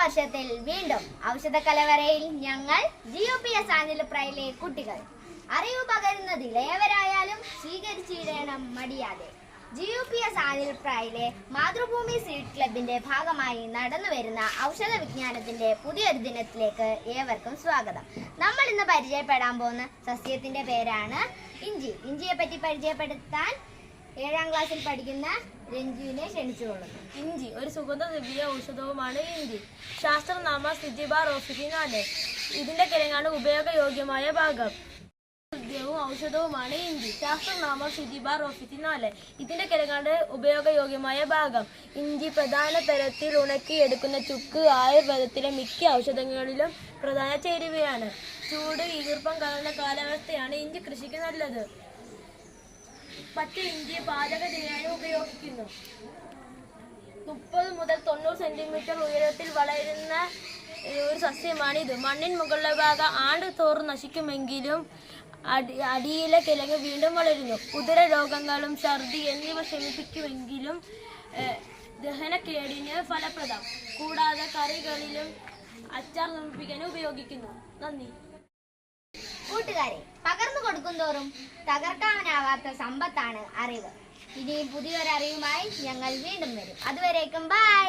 വർഷത്തിൽ വീണ്ടും ഔഷധ കലവറയിൽ ഞങ്ങൾ GUPS ആഞ്ഞിലിപ്രായിലെ കുട്ടികൾ അറിവ് പകരുന്നതിൽ ഏവരായാലും സ്വീകരിച്ചിടണം മടിയാതെ. GUPS ആഞ്ഞിലിപ്രായിലെ മാതൃഭൂമി സീഡ് ക്ലബിന്റെ ഭാഗമായി നടന്നു വരുന്ന ഔഷധ വിജ്ഞാനത്തിന്റെ പുതിയൊരു ദിനത്തിലേക്ക് ഏവർക്കും സ്വാഗതം. നമ്മൾ ഇന്ന് പരിചയപ്പെടാൻ പോകുന്ന സസ്യത്തിന്റെ പേരാണ് ഇഞ്ചി. ഇഞ്ചിയെ പറ്റി പരിചയപ്പെടുത്താൻ 7ാം ക്ലാസ്സിൽ പഠിക്കുന്ന രഞ്ജുവിനെ ക്ഷണിച്ചുകൊള്ളുന്നു. ഇഞ്ചി ഒരു സുഗന്ധദ്രവ്യ ഔഷധവുമാണ്. ഇഞ്ചി ശാസ്ത്രനാമ സിജിബാർ ഓഫിസിനാണ്. ഇതിന്റെ കിഴങ്ങാണ് ഉപയോഗയോഗ്യമായ ഭാഗം. ഔഷധവുമാണ് ഇഞ്ചി. ശാസ്ത്രനാമ സിജിബാർ ഓഫിസിനാണ്. ഇതിന്റെ കിഴങ്ങാണ് ഉപയോഗയോഗ്യമായ ഭാഗം. ഇഞ്ചി പ്രധാന തരത്തിൽ ഉണക്കിയെടുക്കുന്ന ചുക്ക് ആയുർവേദത്തിലെ മിക്ക ഔഷധങ്ങളിലും പ്രധാന ചേരുവയാണ്. ചൂട് ഈർപ്പം കലർന്ന കാലാവസ്ഥയാണ് ഇഞ്ചി കൃഷിക്ക് നല്ലത്. പച്ച ഇഞ്ചി പാചകത്തിനായി ഉപയോഗിക്കുന്നു. 30 മുതൽ 90 സെന്റിമീറ്റർ ഉയരത്തിൽ വളരുന്ന ഒരു സസ്യമാണിത്. മണ്ണിന് മുകളിലെ ഭാഗം ആണ്ട് തോറും നശിക്കുമെങ്കിലും അടിയിലെ കിഴങ്ങ് വീണ്ടും വളരുന്നു. ഉദര രോഗങ്ങളും ഛർദി എന്നിവ ശമിപ്പിക്കുമെങ്കിലും ദഹനക്കേടിന് ഫലപ്രദം. കൂടാതെ കറികളിലും അച്ചാർ നിർമ്മിപ്പിക്കാനും ഉപയോഗിക്കുന്നു. നന്ദി. കൂട്ടുകാരെ, പകർന്നു കൊടുക്കുന്തോറും തകർക്കാനാവാത്ത സമ്പത്താണ് അറിവ്. ഇനി പുതിയൊരറിവുമായി ഞങ്ങൾ വീണ്ടും വരും. അതുവരേക്കും ബൈ.